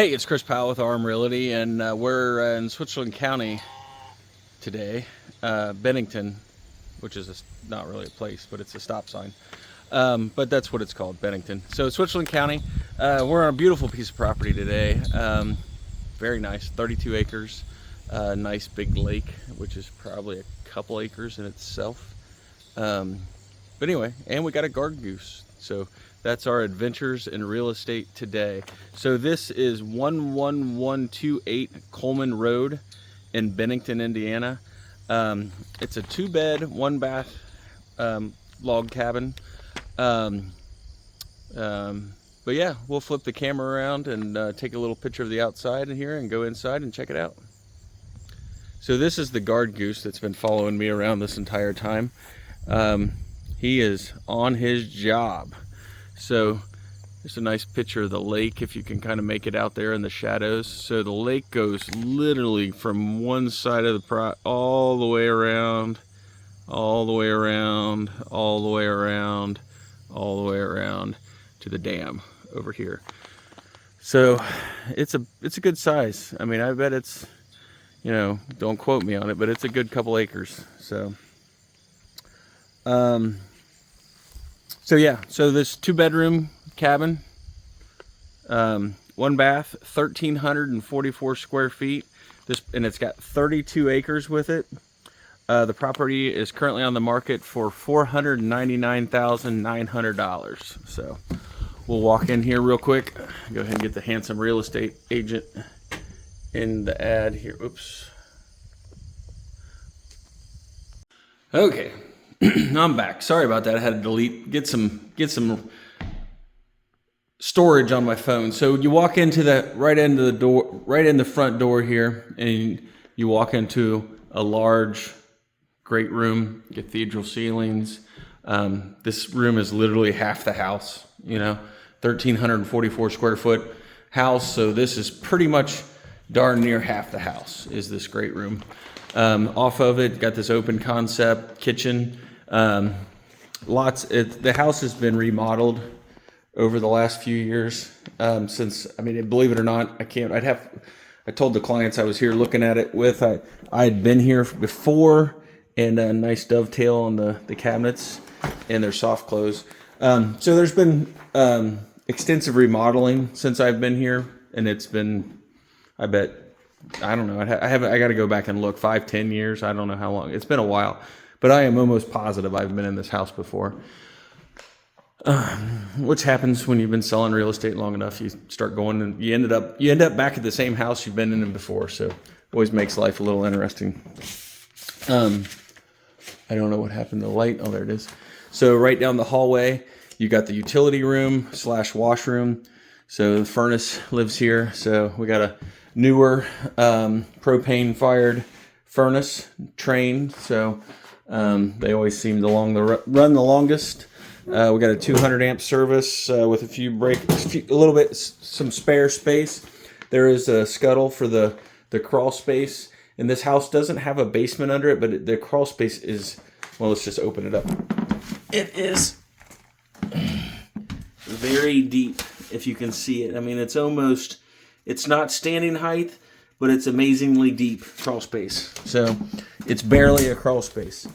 Hey, it's Chris Powell with Arm Realty, and we're in Switzerland County today, Bennington, which is not really a place, but it's a stop sign. But that's what it's called, Bennington. So Switzerland County, we're on a beautiful piece of property today. Very nice, 32 acres, nice big lake, which is probably a couple acres in itself. But anyway, and we got a garden goose. So that's our adventures in real estate today. So this is 11128 Coleman Road in Bennington, Indiana. It's a 2-bed, 1-bath log cabin. But yeah, we'll flip the camera around and take a little picture of the outside in here and go inside and check it out. So this is the guard goose that's been following me around this entire time. He is on his job. So just a nice picture of the lake, if you can kind of make it out there in the shadows. So the lake goes literally from one side of the all the way around, all the way around, all the way around, all the way around to the dam over here. So it's a good size. I mean, I bet it's, you know, don't quote me on it, but it's a good couple acres. So so yeah, so this 2-bedroom cabin, 1 bath, 1,344 square feet. And it's got 32 acres with it. The property is currently on the market for $499,900. So we'll walk in here real quick. Go ahead and get the handsome real estate agent in the ad here. Oops. Okay. I'm back. Sorry about that. I had to get some storage on my phone. So you walk into the right end of the door, right in the front door here, and you walk into a large, great room, cathedral ceilings. This room is literally half the house, you know, 1,344 square foot house. So this is pretty much darn near half the house is this great room. Off of it, got this open concept kitchen. The house has been remodeled over the last few years. Since, I mean, believe it or not, I told the clients I was here looking at it with, I had been here before, and a nice dovetail on the cabinets and their soft close. So there's been extensive remodeling since I've been here, and it's been, I bet, I don't know, I got to go back and look, 5-10 years. I don't know how long. It's been a while. But I am almost positive I've been in this house before. Which happens when you've been selling real estate long enough. You start going and you end up back at the same house you've been in before. So always makes life a little interesting. I don't know what happened to the light. Oh, there it is. So right down the hallway, you got the utility room / washroom. So the furnace lives here. So we got a newer propane fired furnace train. So they always seem to run the longest. We got a 200 amp service with some spare space. There is a scuttle for the crawl space, and this house doesn't have a basement under it, but the crawl space is, well, let's just open it up. It is very deep, if you can see it. I mean, it's not standing height, but it's amazingly deep crawl space. So it's barely a crawl space.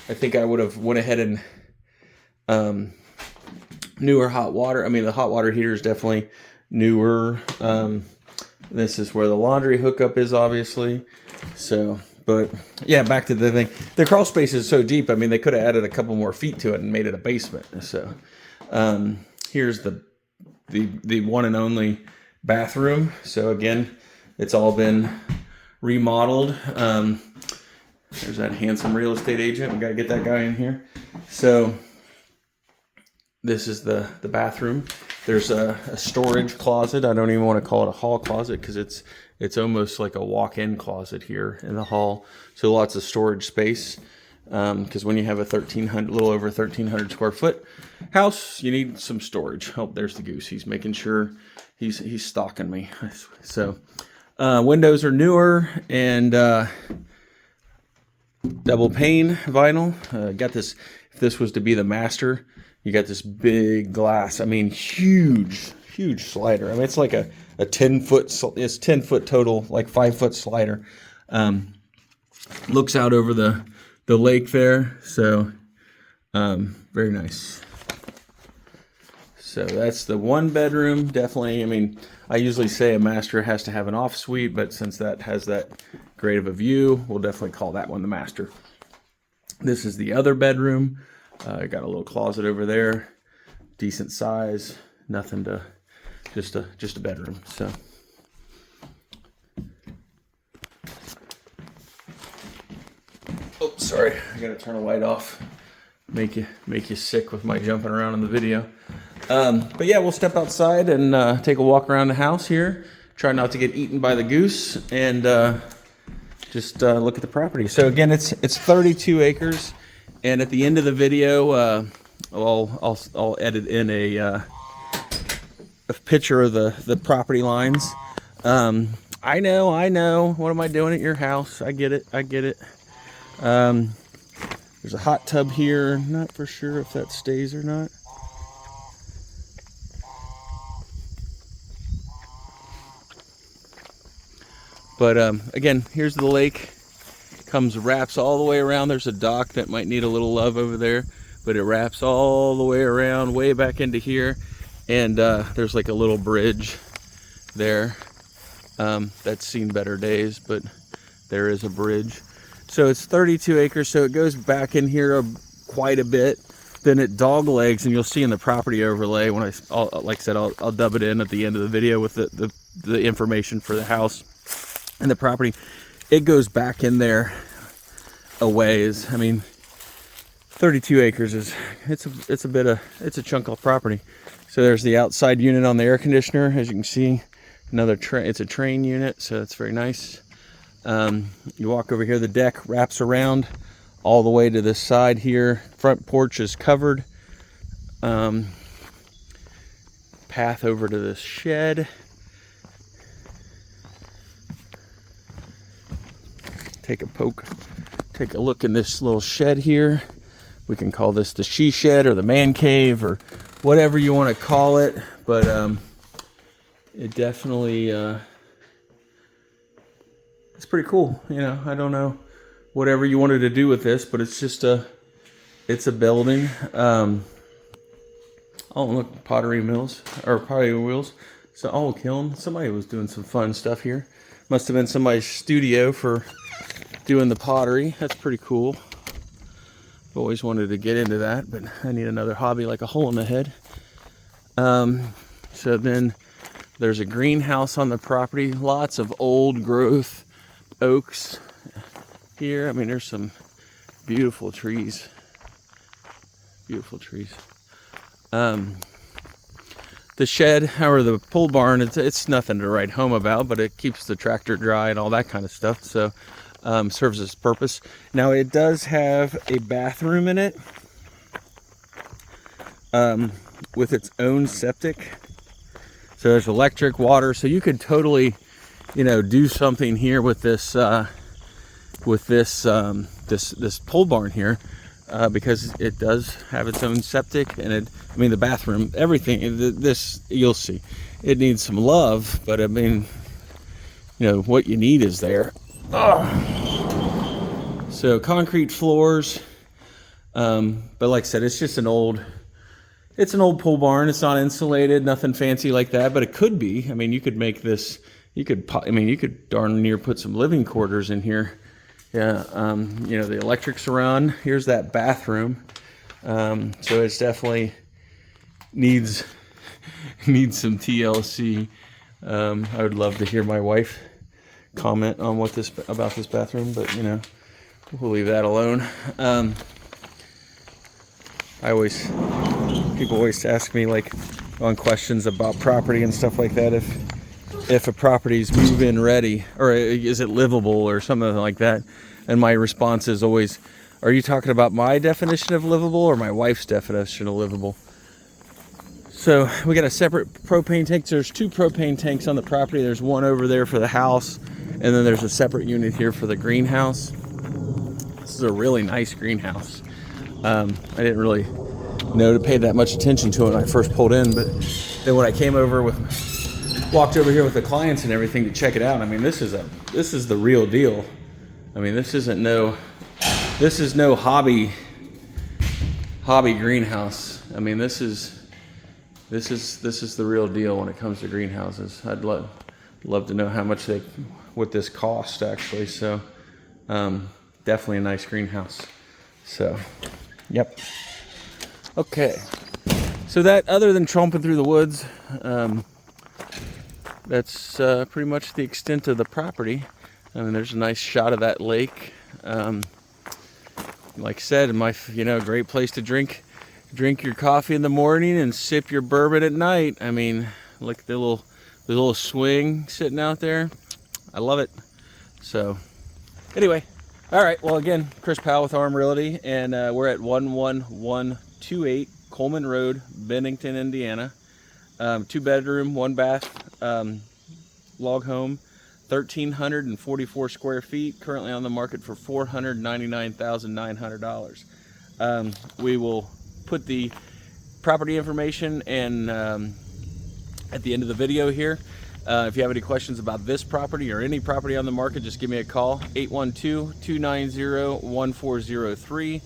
I think I would have went ahead and newer hot water. I mean, the hot water heater is definitely newer. This is where the laundry hookup is, obviously. So, but yeah, back to the thing. The crawl space is so deep. I mean, they could have added a couple more feet to it and made it a basement. So here's the one and only bathroom. So again, it's all been remodeled. There's that handsome real estate agent. We got to get that guy in here. So this is the bathroom. There's a storage closet. I don't even want to call it a hall closet because it's almost like a walk-in closet here in the hall. So lots of storage space. Because when you have a little over 1,300 square foot house, you need some storage. Oh, there's the goose. He's making sure he's stalking me. So windows are newer and double pane vinyl. Got this. If this was to be the master, you got this big glass. I mean, huge huge slider. I mean, it's like a 10-foot, it's 10-foot total, like 5-foot slider. Looks out over the lake there, so very nice. So that's the 1-bedroom. Definitely, I mean, I usually say a master has to have an off suite, but since that has that great of a view, we'll definitely call that one the master. This is the other bedroom. Got a little closet over there, decent size, nothing to, just a bedroom. So. Oh, sorry, I gotta turn the light off. Make you sick with my jumping around in the video. But yeah, we'll step outside and take a walk around the house here. Try not to get eaten by the goose, and just look at the property. So again, it's 32 acres, and at the end of the video, I'll edit in a picture of the property lines. I know. What am I doing at your house? I get it. There's a hot tub here. Not for sure if that stays or not. But again, here's the lake. Wraps all the way around. There's a dock that might need a little love over there, but it wraps all the way around, way back into here. And there's like a little bridge there that's seen better days, but there is a bridge. So it's 32 acres, so it goes back in here quite a bit. Then it dog legs, and you'll see in the property overlay when like I said, I'll dub it in at the end of the video with the information for the house and the property. It goes back in there a ways. I mean, 32 acres it's a chunk of property. So there's the outside unit on the air conditioner, as you can see. It's a train unit, so that's very nice. You walk over here, the deck wraps around all the way to this side here. Front porch is covered. Path over to this shed. Take a look in this little shed here. We can call this the she shed or the man cave or whatever you want to call it, but it definitely it's pretty cool. You know, I don't know whatever you wanted to do with this, but it's just it's a building. Oh, look, pottery wheels. So, oh, kiln. Somebody was doing some fun stuff here. Must have been somebody's studio for doing the pottery. That's pretty cool. I've always wanted to get into that, but I need another hobby like a hole in the head. So then there's a greenhouse on the property. Lots of old growth oaks here. I mean, there's some beautiful trees. The shed or the pole barn, it's nothing to write home about, but it keeps the tractor dry and all that kind of stuff. So serves its purpose. Now it does have a bathroom in it with its own septic. So there's electric, water. So you could totally, do something here with this this pole barn here, because it does have its own septic, and the bathroom, everything. This you'll see, it needs some love, but I mean, what you need is there. So concrete floors, but like I said, it's just an old pole barn. It's not insulated, nothing fancy like that, but it could be. I mean, you could make this. You could darn near put some living quarters in here. Yeah, the electrics are on. Here's that bathroom. So it's definitely needs some TLC. I would love to hear my wife comment on about this bathroom, but we'll leave that alone. People always ask me like on questions about property and stuff like that, if a property's move-in ready or is it livable or something like that, and my response is always, are you talking about my definition of livable or my wife's definition of livable? So we got a separate propane tank. There's 2 propane tanks on the property. There's one over there for the house, and then there's a separate unit here for the greenhouse. This is a really nice greenhouse. I didn't really know to pay that much attention to it when I first pulled in, but then when I came over walked over here with the clients and everything to check it out, I mean, this is the real deal. I mean, this is no hobby greenhouse. I mean, this is the real deal when it comes to greenhouses. I'd love to know how much what this cost actually. So definitely a nice greenhouse. So yep. Okay, so that, other than tromping through the woods, that's pretty much the extent of the property. I mean, there's a nice shot of that lake. Like I said, great place to drink your coffee in the morning and sip your bourbon at night. I mean, look at the little swing sitting out there. I love it. So anyway, all right. Well, again, Chris Powell with Arm Realty, and we're at 11128 Coleman Road, Bennington, Indiana. 2-bedroom, 1-bath, log home, 1,344 square feet. Currently on the market for $499,900. We will put the property information and at the end of the video here. If you have any questions about this property or any property on the market, just give me a call, 812-290-1403,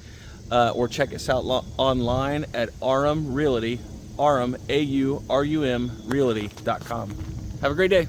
or check us out online at Arum Realty, Arum, A-U-R-U-M, Realty.com. Have a great day.